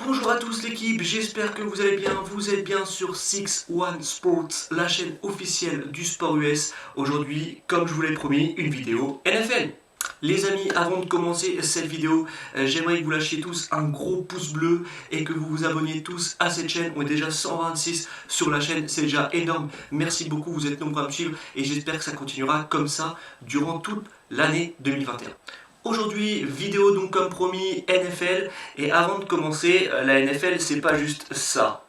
Bonjour à tous l'équipe, j'espère que vous allez bien. Vous êtes bien sur 6-1 Sports, la chaîne officielle du sport US. Aujourd'hui, comme je vous l'ai promis, une vidéo NFL. Les amis, avant de commencer cette vidéo, j'aimerais que vous lâchiez tous un gros pouce bleu et que vous vous abonniez tous à cette chaîne. On est déjà 126 sur la chaîne, c'est déjà énorme. Merci beaucoup, vous êtes nombreux à me suivre et j'espère que ça continuera comme ça durant toute l'année 2021. Aujourd'hui, vidéo donc comme promis NFL, et avant de commencer, la NFL c'est pas juste ça.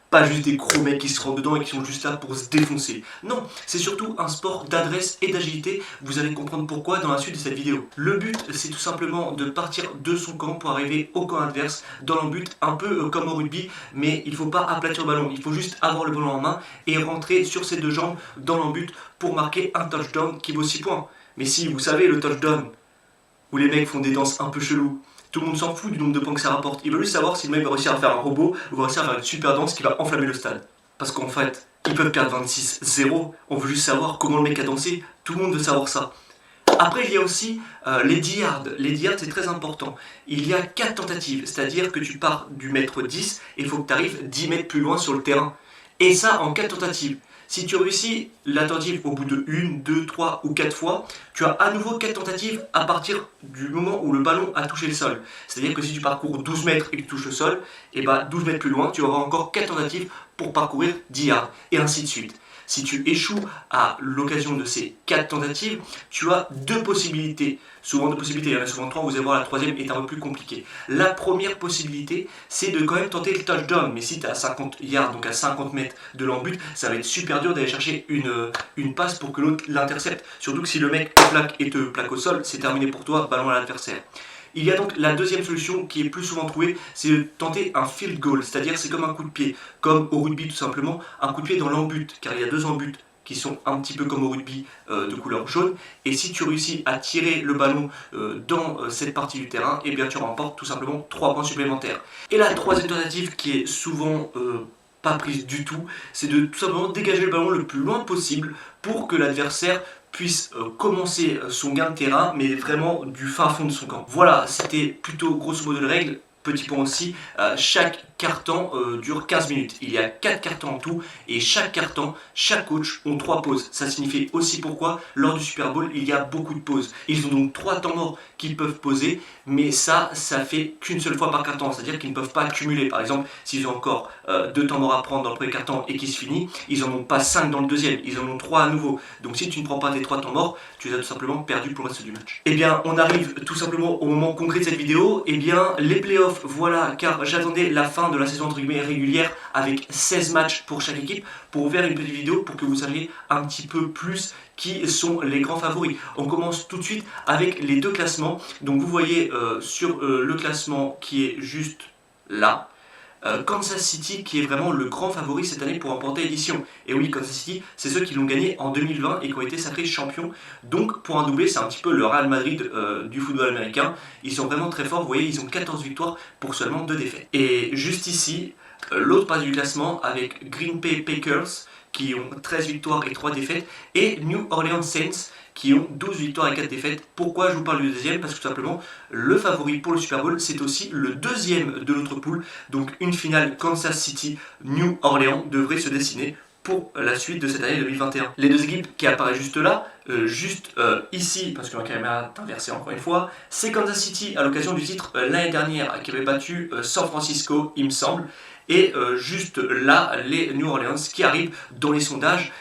Pas juste des gros mecs qui se rentrent dedans et qui sont juste là pour se défoncer. Non, c'est surtout un sport d'adresse et d'agilité, vous allez comprendre pourquoi dans la suite de cette vidéo. Le but c'est tout simplement de partir de son camp pour arriver au camp adverse dans le but un peu comme au rugby, mais il ne faut pas aplatir le ballon, il faut juste avoir le ballon en main et rentrer sur ses deux jambes dans le but pour marquer un touchdown qui vaut 6 points. Mais si, vous savez, le touchdown, où les mecs font des danses un peu cheloues, tout le monde s'en fout du nombre de points que ça rapporte. Il veut juste savoir si le mec va réussir à faire un robot ou va réussir à faire une super danse qui va enflammer le stade. Parce qu'en fait, ils peuvent perdre 26-0, on veut juste savoir comment le mec a dansé, tout le monde veut savoir ça. Après, il y a aussi les 10 yards. Les 10 yards, c'est très important. Il y a 4 tentatives, c'est-à-dire que tu pars du mètre 10 et il faut que tu arrives 10 mètres plus loin sur le terrain. Et ça en 4 tentatives. Si tu réussis la tentative au bout de 1, 2, 3 ou 4 fois, tu as à nouveau 4 tentatives à partir du moment où le ballon a touché le sol. C'est-à-dire que si tu parcours 12 mètres et que tu touches le sol, et 12 mètres plus loin, tu vas avoir encore 4 tentatives pour parcourir 10 yards, et ainsi de suite. Si tu échoues à l'occasion de ces 4 tentatives, tu as 2 possibilités. Souvent 2 possibilités, il y en a souvent 3, vous allez voir la troisième est un peu plus compliquée. La première possibilité, c'est de quand même tenter le touchdown. Mais si tu es à 50 yards, donc à 50 mètres de l'embut, ça va être super dur d'aller chercher une passe pour que l'autre l'intercepte. Surtout que si le mec te plaque au sol, c'est terminé pour toi, ballon à l'adversaire. Il y a donc la deuxième solution qui est plus souvent trouvée, c'est de tenter un field goal, c'est-à-dire c'est comme un coup de pied, comme au rugby tout simplement, un coup de pied dans l'embut, car il y a 2 embuts qui sont un petit peu comme au rugby de couleur jaune, et si tu réussis à tirer le ballon dans cette partie du terrain, et bien tu remportes tout simplement 3 points supplémentaires. Et la troisième tentative qui est souvent pas prise du tout, c'est de tout simplement dégager le ballon le plus loin possible pour que l'adversaire puisse commencer son gain de terrain, mais vraiment du fin fond de son camp. Voilà, c'était plutôt grosso modo les règles. Petit point aussi, chaque carton dure 15 minutes. Il y a 4 cartons en tout et chaque carton, chaque coach ont 3 pauses. Ça signifie aussi pourquoi lors du Super Bowl, il y a beaucoup de pauses. Ils ont donc 3 temps morts qu'ils peuvent poser, mais ça fait qu'une seule fois par carton. C'est-à-dire qu'ils ne peuvent pas cumuler. Par exemple, s'ils ont encore 2 temps morts à prendre dans le premier carton et qui se finit, ils n'en ont pas 5 dans le deuxième. Ils en ont 3 à nouveau. Donc si tu ne prends pas tes 3 temps morts, tu les as tout simplement perdu pour le reste du match. Et bien, on arrive tout simplement au moment concret de cette vidéo. Et bien, les playoffs. Voilà, car j'attendais la fin de la saison entre guillemets régulière avec 16 matchs pour chaque équipe pour vous faire une petite vidéo pour que vous sachiez un petit peu plus qui sont les grands favoris. On commence tout de suite avec les 2 classements. Donc vous voyez sur le classement qui est juste là, Kansas City qui est vraiment le grand favori cette année pour remporter l'édition. Et oui, Kansas City, c'est ceux qui l'ont gagné en 2020 et qui ont été sacrés champions. Donc pour un doublé, c'est un petit peu le Real Madrid du football américain. Ils sont vraiment très forts, vous voyez, ils ont 14 victoires pour seulement 2 défaites. Et juste ici, l'autre partie du classement avec Green Bay Packers qui ont 13 victoires et 3 défaites et New Orleans Saints qui ont 12 victoires et 4 défaites. Pourquoi je vous parle du deuxième? Parce que tout simplement, le favori pour le Super Bowl, c'est aussi le deuxième de l'autre poule. Donc une finale Kansas City-New Orleans devrait se dessiner pour la suite de cette année 2021. Les 2 équipes qui apparaissent juste là, ici, parce que la caméra est inversée encore une fois, c'est Kansas City à l'occasion du titre l'année dernière qui avait battu San Francisco, il me semble. Et juste là, les New Orleans qui arrivent dans les sondages,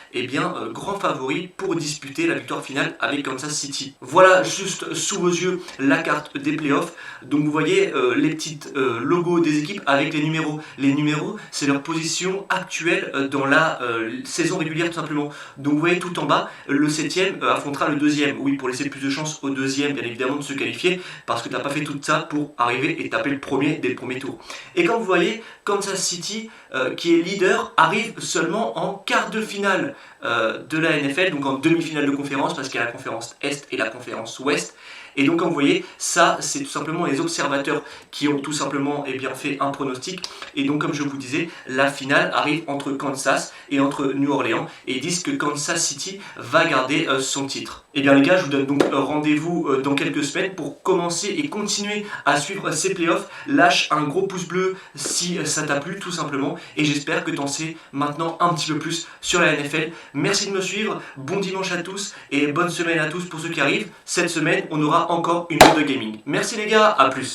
grands favoris pour disputer la victoire finale avec Kansas City. Voilà juste sous vos yeux la carte des playoffs. Donc vous voyez les petites logos des équipes avec les numéros. Les numéros, c'est leur position actuelle dans la saison régulière tout simplement. Donc vous voyez tout en bas, le 7e affrontera le 2e. Oui, pour laisser plus de chances au 2e, bien évidemment, de se qualifier, parce que tu n'as pas fait tout ça pour arriver et taper le premier dès le premier tour. Et comme vous voyez, Kansas City, qui est leader, arrive seulement en quart de finale de la NFL, donc en demi-finale de conférence, parce qu'il y a la conférence Est et la conférence Ouest. Et donc comme vous voyez, ça c'est tout simplement les observateurs qui ont tout simplement fait un pronostic. Et donc comme je vous disais, la finale arrive entre Kansas et entre New Orleans, et ils disent que Kansas City va garder son titre. Et bien les gars, je vous donne donc rendez-vous dans quelques semaines pour commencer et continuer à suivre ces playoffs. Lâche un gros pouce bleu si ça t'a plu tout simplement, et j'espère que t'en sais maintenant un petit peu plus sur la NFL. Merci de me suivre, bon dimanche à tous et bonne semaine à tous pour ceux qui arrivent. Cette semaine, on aura encore une heure de gaming. Merci les gars, à plus.